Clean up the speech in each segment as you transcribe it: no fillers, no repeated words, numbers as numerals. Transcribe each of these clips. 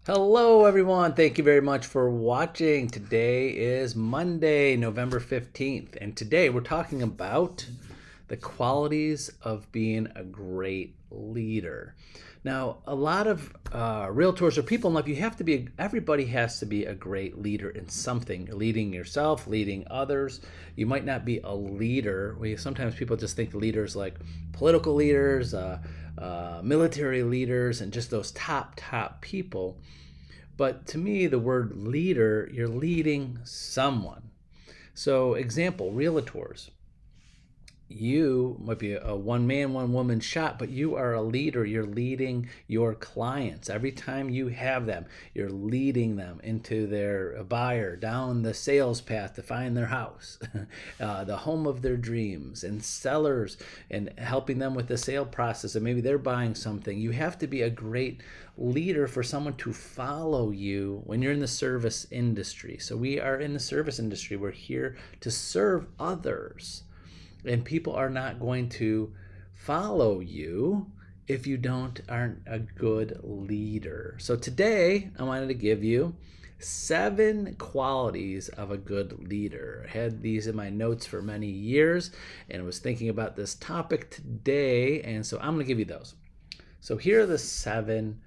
Hello, everyone. Thank you very much for watching. Today is Monday, November 15th, and today we're talking about the qualities of being a great leader. Now, a lot of realtors or people in life, everybody has to be a great leader in something. Leading yourself, leading others. You might not be a leader. Sometimes people just think leaders like political leaders, military leaders, and just those top people. But to me, the word leader, you're leading someone. So, example, realtors. You might be a one man, one woman shop, but you are a leader. You're leading your clients. Every time you have them, you're leading them into their buyer down the sales path to find their house, the home of their dreams, and sellers and helping them with the sale process. And maybe they're buying something. You have to be a great leader for someone to follow you when you're in the service industry. So we are in the service industry. We're here to serve others. And people are not going to follow you if you aren't a good leader. So today I wanted to give you 7 qualities of a good leader. I had these in my notes for many years and was thinking about this topic today, and so I'm going to give you those. So here are the 7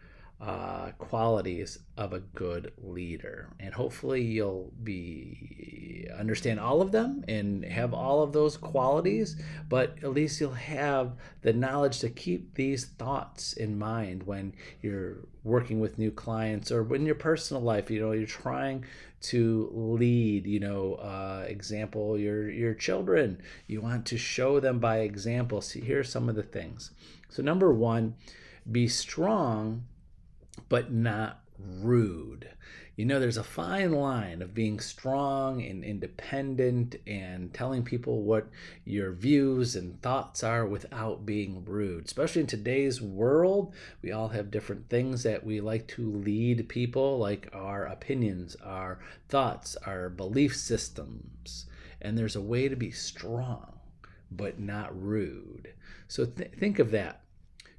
qualities of a good leader, and hopefully you'll be understand all of them and have all of those qualities, but at least you'll have the knowledge to keep these thoughts in mind when you're working with new clients or in your personal life. You're trying to lead, example, your children. You want to show them by example. So here's some of the things. So number 1, be strong but not rude. There's a fine line of being strong and independent and telling people what your views and thoughts are without being rude. Especially in today's world, we all have different things that we like to lead people, like our opinions, our thoughts, our belief systems. And there's a way to be strong but not rude. So think of that.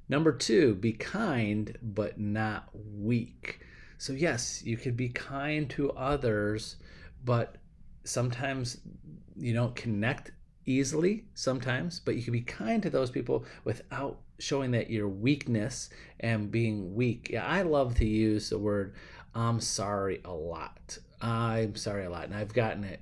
Number 2, be kind but not weak. So yes, you could be kind to others, but sometimes you don't connect easily sometimes, but you can be kind to those people without showing that your weakness and being weak. Yeah, I love to use the word I'm sorry a lot. I'm sorry a lot. And I've gotten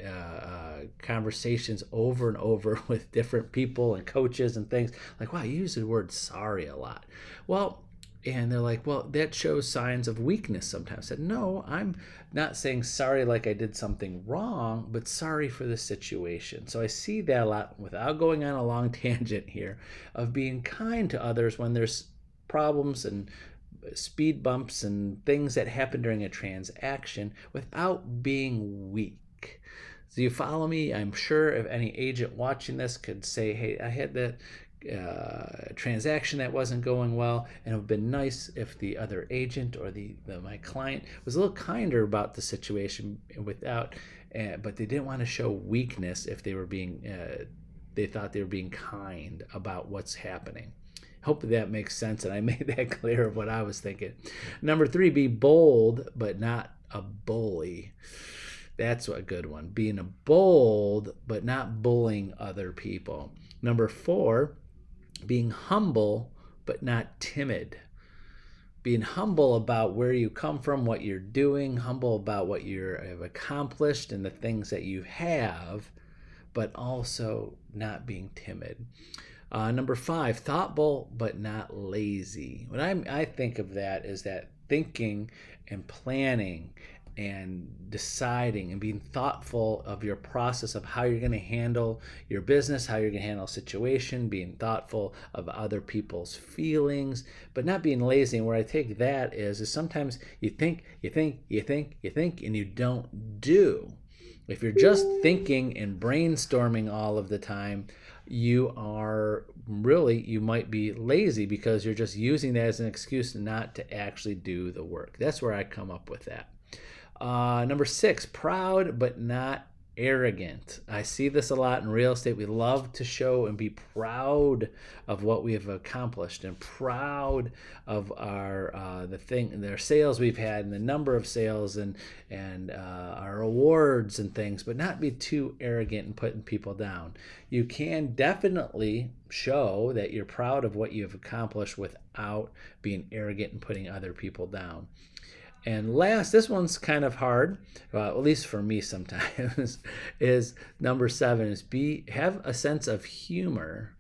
conversations over and over with different people and coaches and things like, wow, you use the word sorry a lot. Well, and they're like, well, that shows signs of weakness sometimes. I said, no, I'm not saying sorry like I did something wrong, but sorry for the situation. So I see that a lot without going on a long tangent here of being kind to others when there's problems and speed bumps and things that happen during a transaction without being weak. So you follow me? I'm sure if any agent watching this could say, hey, I had that transaction that wasn't going well, and it would have been nice if the other agent or my client was a little kinder about the situation without, but they didn't want to show weakness if they were being, they thought they were being kind about what's happening. Hope that makes sense and I made that clear of what I was thinking. Number 3, be bold but not a bully. That's a good one. Being a bold but not bullying other people. Number 4, being humble but not timid. Being humble about where you come from, what you're doing, humble about what you have accomplished and the things that you have, but also not being timid. Number 5, thoughtful but not lazy. When I think of that is that thinking and planning and deciding and being thoughtful of your process of how you're going to handle your business, how you're going to handle a situation, being thoughtful of other people's feelings, but not being lazy. And where I take that is sometimes you think, and you don't do. If you're just thinking and brainstorming all of the time, you might be lazy because you're just using that as an excuse not to actually do the work. That's where I come up with that. Number 6, proud but not arrogant. I see this a lot in real estate. We love to show and be proud of what we have accomplished and proud of their sales we've had and the number of sales and our awards and things, but not be too arrogant and putting people down. You can definitely show that you're proud of what you have accomplished without being arrogant and putting other people down. And last, this one's kind of hard, at least for me sometimes, is number 7 is have a sense of humor,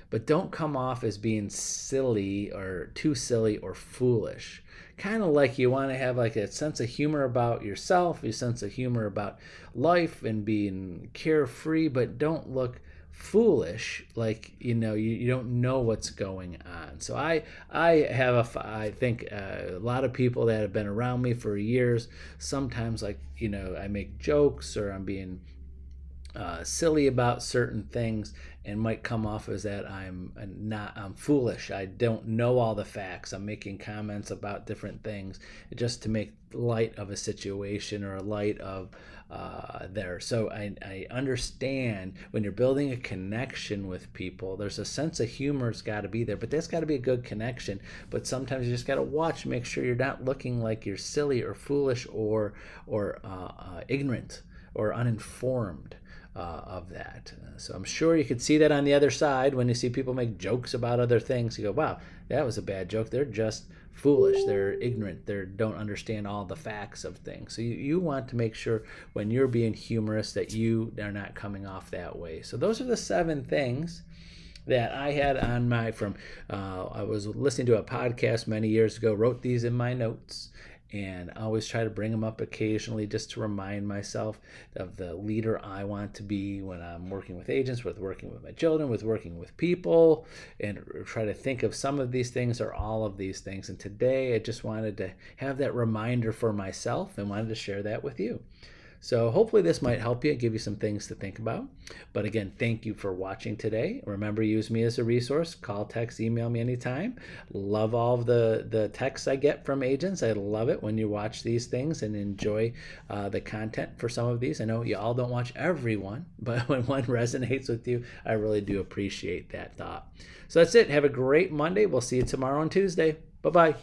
but don't come off as being silly or too silly or foolish. Kind of like you want to have like a sense of humor about yourself, a sense of humor about life and being carefree, but don't look foolish, like you don't know what's going on. So I think a lot of people that have been around me for years, sometimes I make jokes or I'm being silly about certain things and might come off as that I'm foolish. I don't know all the facts. I'm making comments about different things just to make light of a situation or a light of there. So I understand when you're building a connection with people, there's a sense of humor's got to be there, but that's got to be a good connection. But sometimes you just got to watch, make sure you're not looking like you're silly or foolish or ignorant or uninformed of that. So I'm sure you could see that on the other side when you see people make jokes about other things. You go, wow, that was a bad joke. They're just foolish. They're ignorant. They don't understand all the facts of things. So you want to make sure when you're being humorous that you are not coming off that way. So those are the 7 things that I had on I was listening to a podcast many years ago, wrote these in my notes, and I always try to bring them up occasionally just to remind myself of the leader I want to be when I'm working with agents, with working with my children, with working with people, and try to think of some of these things or all of these things. And today I just wanted to have that reminder for myself and wanted to share that with you. So hopefully this might help you, give you some things to think about. But again, thank you for watching today. Remember, use me as a resource. Call, text, email me anytime. Love all of the texts I get from agents. I love it when you watch these things and enjoy the content for some of these. I know you all don't watch everyone, but when one resonates with you, I really do appreciate that thought. So that's it. Have a great Monday. We'll see you tomorrow on Tuesday. Bye-bye.